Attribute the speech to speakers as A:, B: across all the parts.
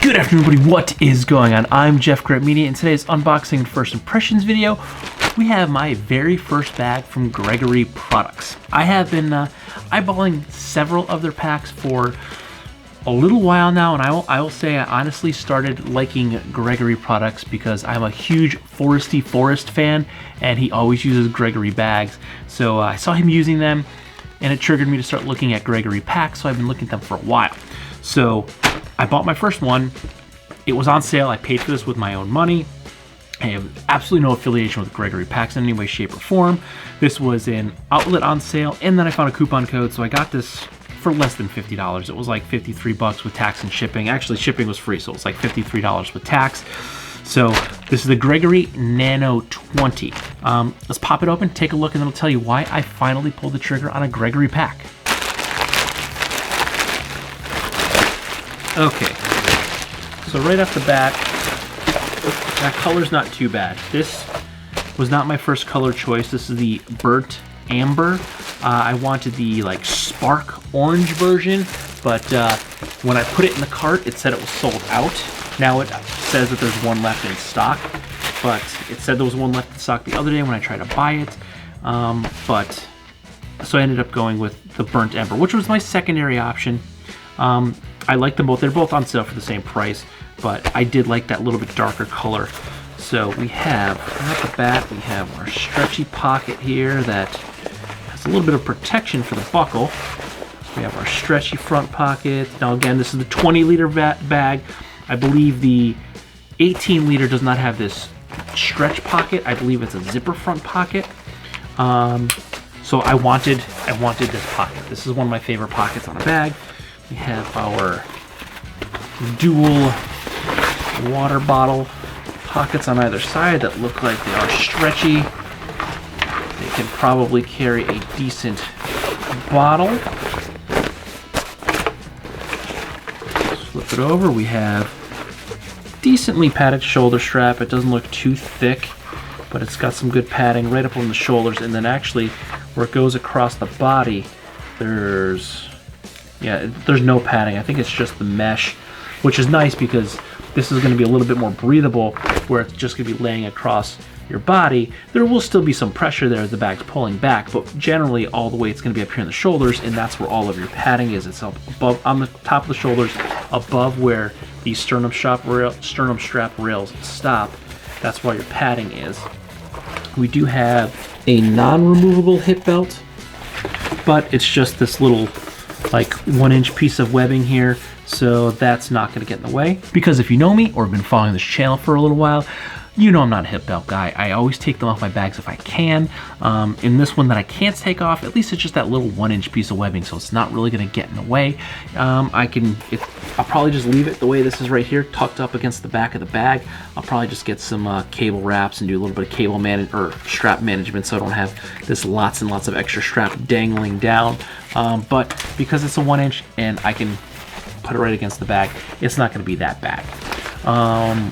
A: Good afternoon, everybody. What is going on? I'm Jeffgrantmedia. In today's unboxing and first impressions video, we have my very first bag from Gregory products. I have been eyeballing several of their packs for a little while now, and I will say I honestly started liking Gregory products because I'm a huge Forest fan, and he always uses Gregory bags. So I saw him using them, and it triggered me to start looking at Gregory packs, so I've been looking at them for a while. So I bought my first one. It was on sale. I paid for this with my own money. I have absolutely no affiliation with Gregory packs in any way, shape, or form. This was an outlet on sale, and then I found a coupon code, so I got this for less than $50. It was like 53 bucks with tax and shipping. Actually, shipping was free, so it's like $53 with tax. So this is the Gregory Nano 20. Let's pop it open, take a look, and it'll tell you why I finally pulled the trigger on a Gregory pack. Okay, so right off the bat, that color's not too bad. This was not my first color choice. This is the burnt amber. I wanted the like spark orange version, but when I put it in the cart, it said it was sold out. Now it says that there's one left in stock, but it said there was one left in stock the other day when I tried to buy it. So I ended up going with the burnt amber, which was my secondary option. I like them both. They're both on sale for the same price, but I did like that little bit darker color. So we have, right off the bat, we have our stretchy pocket here that has a little bit of protection for the buckle. We have our stretchy front pocket. Now again, this is the 20-liter bag. I believe the 18-liter does not have this stretch pocket. I believe it's a zipper front pocket. So I wanted this pocket. This is one of my favorite pockets on a bag. We have our dual water bottle pockets on either side that look like they are stretchy. They can probably carry a decent bottle. Flip it over. We have decently padded shoulder strap. It doesn't look too thick, but it's got some good padding right up on the shoulders, and then actually where it goes across the body, there's no padding. I think it's just the mesh, which is nice because this is going to be a little bit more breathable, where it's just going to be laying across your body. There will still be some pressure there as the bag's pulling back, but generally all the way it's going to be up here in the shoulders, and that's where all of your padding is. It's up above, on the top of the shoulders, above where the sternum strap rails stop. That's where your padding is. We do have a non-removable hip belt, but it's just this little like 1-inch piece of webbing here, so that's not going to get in the way. Because if you know me or have been following this channel for a little while, you know I'm not a hip belt guy. I always take them off my bags if I can. In this one that I can't take off, at least it's just that little 1-inch piece of webbing, so it's not really going to get in the way. I'll probably just leave it the way this is right here, tucked up against the back of the bag. I'll probably just get some cable wraps and do a little bit of cable strap management, so I don't have this lots and lots of extra strap dangling down. But because it's a 1-inch and I can put it right against the bag, it's not going to be that bad.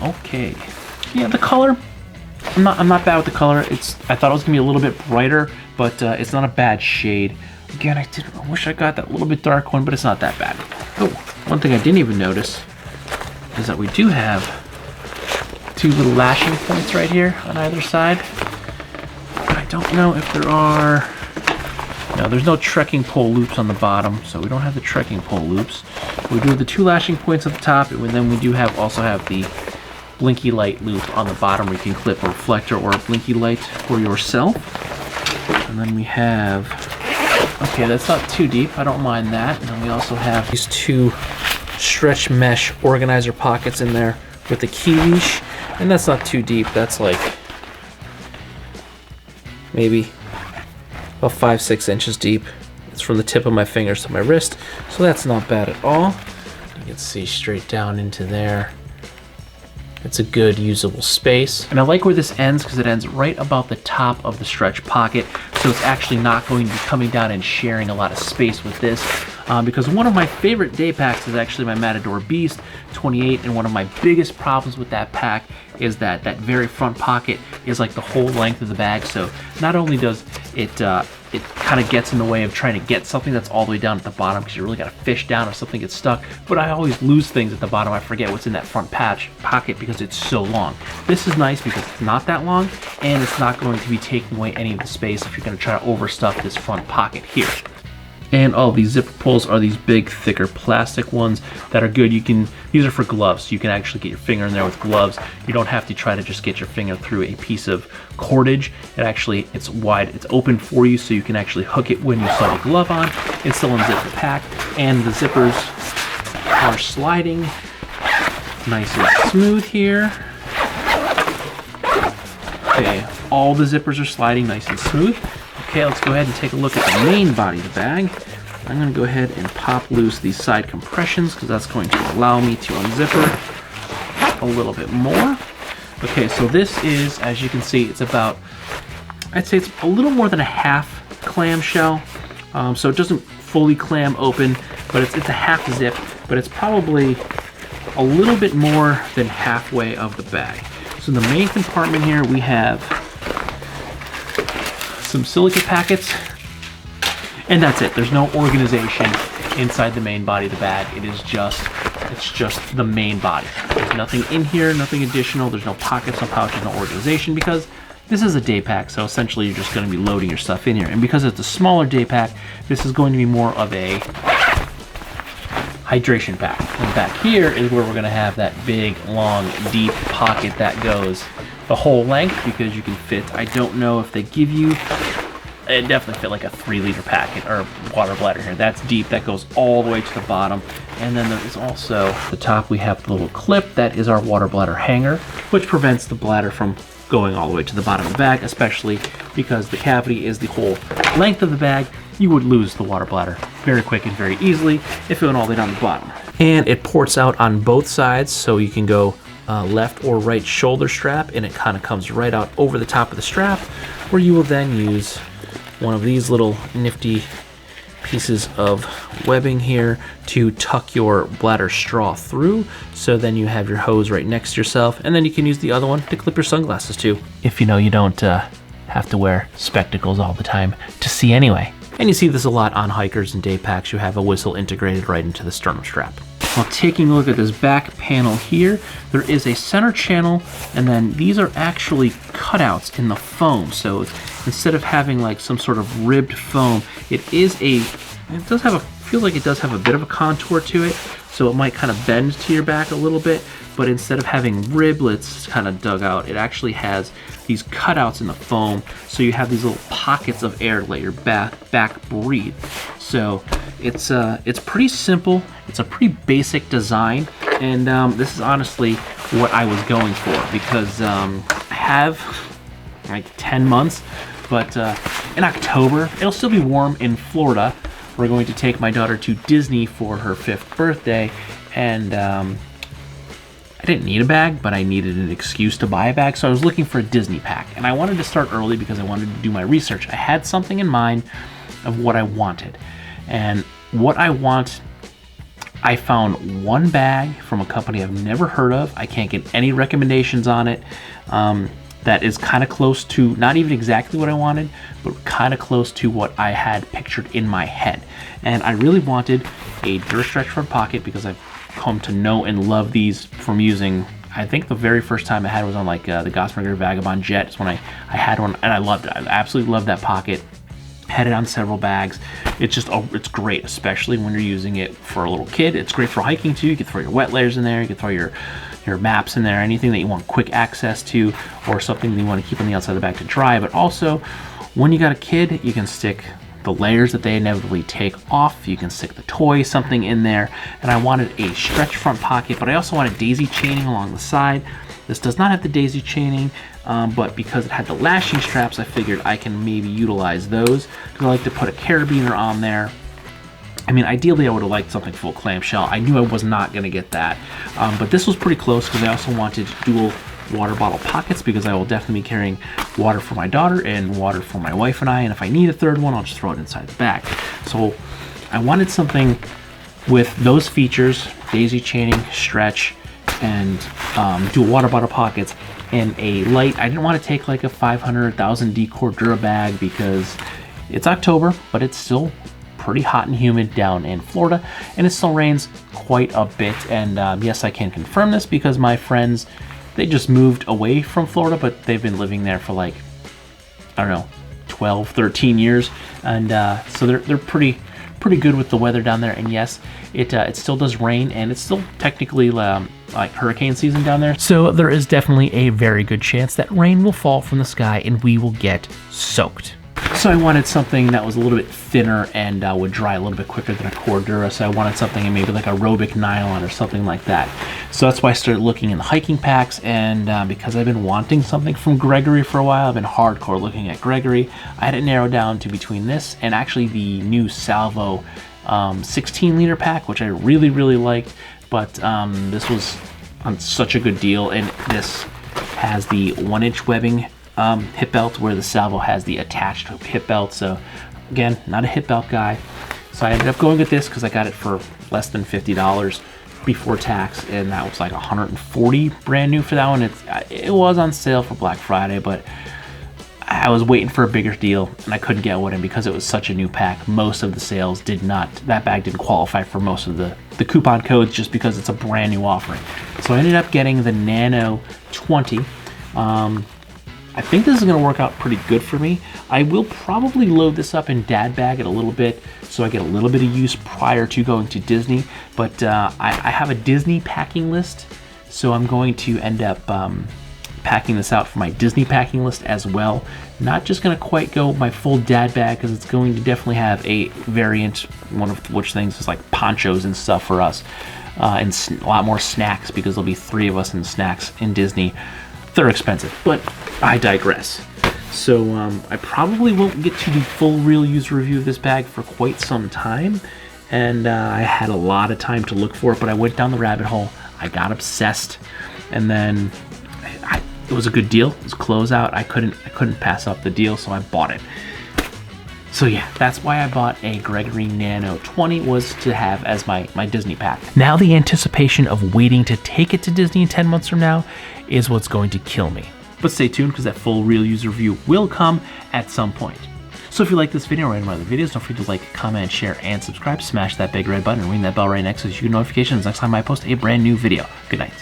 A: Okay. Yeah, the color, I'm not bad with the color. I thought it was gonna be a little bit brighter, but it's not a bad shade. Again, I wish I got that little bit dark one, but it's not that bad. Oh, one thing I didn't even notice is that we do have two little lashing points right here on either side. I don't know if there are. No, there's no trekking pole loops on the bottom, so we don't have the trekking pole loops. We do have the two lashing points at the top, and then we do also have the blinky light loop on the bottom where you can clip a reflector or a blinky light for yourself. And then we have, okay, that's not too deep, I don't mind that. And then we also have these two stretch mesh organizer pockets in there with the key leash, and that's not too deep. That's like maybe about 5-6 inches deep. It's from the tip of my fingers to my wrist, so that's not bad at all. You can see straight down into there. It's a good usable space. And I like where this ends because it ends right about the top of the stretch pocket. So it's actually not going to be coming down and sharing a lot of space with this. Because one of my favorite day packs is actually my Matador Beast 28. And one of my biggest problems with that pack is that very front pocket is like the whole length of the bag. So not only does it it kind of gets in the way of trying to get something that's all the way down at the bottom, because you really got to fish down if something gets stuck. But I always lose things at the bottom. I forget what's in that front pocket because it's so long. This is nice because it's not that long, and it's not going to be taking away any of the space if you're going to try to overstuff this front pocket here. And all these zipper pulls are these big, thicker plastic ones that are good. These are for gloves. You can actually get your finger in there with gloves. You don't have to try to just get your finger through a piece of cordage. It's wide, it's open for you, so you can actually hook it when you slide a glove on and still unzip the pack. And the zippers are sliding nice and smooth here. Okay, all the zippers are sliding nice and smooth. Okay, let's go ahead and take a look at the main body of the bag. I'm going to go ahead and pop loose these side compressions because that's going to allow me to unzip her a little bit more. Okay, so this is, as you can see, it's about, I'd say it's a little more than a half clamshell. So it doesn't fully clam open, but it's a half zip, but it's probably a little bit more than halfway of the bag. So in the main compartment here, we have some silica packets, and that's it. There's no organization inside the main body of the bag. It's just the main body. There's nothing in here, nothing additional. There's no pockets, no pouches, no organization, because this is a day pack, so essentially you're just going to be loading your stuff in here. And because it's a smaller day pack, this is going to be more of a hydration pack. And back here is where we're going to have that big, long, deep pocket that goes the whole length, because you can fit, I don't know if they give you, it definitely fit like a 3-liter packet or water bladder here. That's deep, that goes all the way to the bottom. And then there is also at the top, we have the little clip that is our water bladder hanger, which prevents the bladder from going all the way to the bottom of the bag, especially because the cavity is the whole length of the bag. You would lose the water bladder very quick and very easily if it went all the way down the bottom. And it ports out on both sides, so you can go left or right shoulder strap, and it kind of comes right out over the top of the strap, where you will then use one of these little nifty pieces of webbing here to tuck your bladder straw through, so then you have your hose right next to yourself, and then you can use the other one to clip your sunglasses to, if you know you don't have to wear spectacles all the time to see anyway. And you see this a lot on hikers and day packs. You have a whistle integrated right into the sternum strap. Now, taking a look at this back panel here, there is a center channel, and then these are actually cutouts in the foam. So instead of having like some sort of ribbed foam, feels like it does have a bit of a contour to it, so it might kind of bend to your back a little bit, but instead of having riblets kind of dug out, it actually has these cutouts in the foam, so you have these little pockets of air to let your back breathe. So it's pretty simple. It's a pretty basic design, and this is honestly what I was going for, because I have like 10 months, but in October, it'll still be warm in Florida. We're going to take my daughter to Disney for her 5th birthday, and I didn't need a bag, but I needed an excuse to buy a bag, so I was looking for a Disney pack. And I wanted to start early because I wanted to do my research. I had something in mind of what I wanted. And what I want, I found one bag from a company I've never heard of. I can't get any recommendations on it. That is kind of close to, not even exactly what I wanted, but kind of close to what I had pictured in my head. And I really wanted a Durastretch front pocket, because I've come to know and love these from using, I think the very first time I had was on like the Gossamer Vagabond Jet. It's when I had one, and I loved it. I absolutely loved that pocket. Had it on several bags. It's great, especially when you're using it for a little kid. It's great for hiking too. You can throw your wet layers in there. You can throw your maps in there, anything that you want quick access to, or something that you want to keep on the outside of the bag to dry. But also, when you got a kid, you can stick the layers that they inevitably take off. You can stick the toy, something in there. And I wanted a stretch front pocket, but I also wanted daisy chaining along the side. This does not have the daisy chaining, but because it had the lashing straps, I figured I can maybe utilize those, because I like to put a carabiner on there. I mean, ideally I would have liked something full clamshell. I knew I was not going to get that, but this was pretty close, because I also wanted dual water bottle pockets, because I will definitely be carrying water for my daughter and water for my wife and I, and if I need a third one, I'll just throw it inside the bag. So I wanted something with those features, daisy chaining, stretch, and dual water bottle pockets, and a light. I didn't want to take like a 500,000 Decor Dura bag, because it's October, but it's still pretty hot and humid down in Florida, and it still rains quite a bit. And yes, I can confirm this because my friends, they just moved away from Florida, but they've been living there for like, I don't know, 12, 13 years, and so they're pretty good with the weather down there. And yes, it still does rain, and it's still technically like hurricane season down there. So there is definitely a very good chance that rain will fall from the sky and we will get soaked. So I wanted something that was a little bit thinner and would dry a little bit quicker than a Cordura. So I wanted something in maybe like aerobic nylon or something like that. So that's why I started looking in the hiking packs, and because I've been wanting something from Gregory for a while, I've been hardcore looking at Gregory. I had it narrowed down to between this and actually the new Salvo 16 liter pack, which I really liked, but this was on such a good deal, and this has the 1-inch webbing hip belt, where the Salvo has the attached hip belt. So again, not a hip belt guy, so I ended up going with this because I got it for less than $50 before tax, and that was like $140 brand new for that one. It was on sale for Black Friday, but I was waiting for a bigger deal and I couldn't get one, and because it was such a new pack, most of the sales did not, that bag didn't qualify for most of the coupon codes just because it's a brand new offering. So I ended up getting the Nano 20. I think this is going to work out pretty good for me. I will probably load this up and dad bag it a little bit so I get a little bit of use prior to going to Disney. But I have a Disney packing list, so I'm going to end up packing this out for my Disney packing list as well. Not just going to quite go my full dad bag, because it's going to definitely have a variant, one of which things is like ponchos and stuff for us, and a lot more snacks, because there'll be 3 of us in snacks in Disney. They're expensive, but I digress. So I probably won't get to the full real user review of this bag for quite some time, and I had a lot of time to look for it, but I went down the rabbit hole. I got obsessed, and then it was a good deal. It was closeout. I couldn't pass up the deal, so I bought it. So yeah, that's why I bought a Gregory Nano 20, was to have as my Disney pack. Now the anticipation of waiting to take it to Disney in 10 months from now is what's going to kill me. But stay tuned, because that full real user review will come at some point. So if you like this video or any of my other videos, don't forget to like, comment, share, and subscribe. Smash that big red button and ring that bell right next so you get notifications next time I post a brand new video. Good night.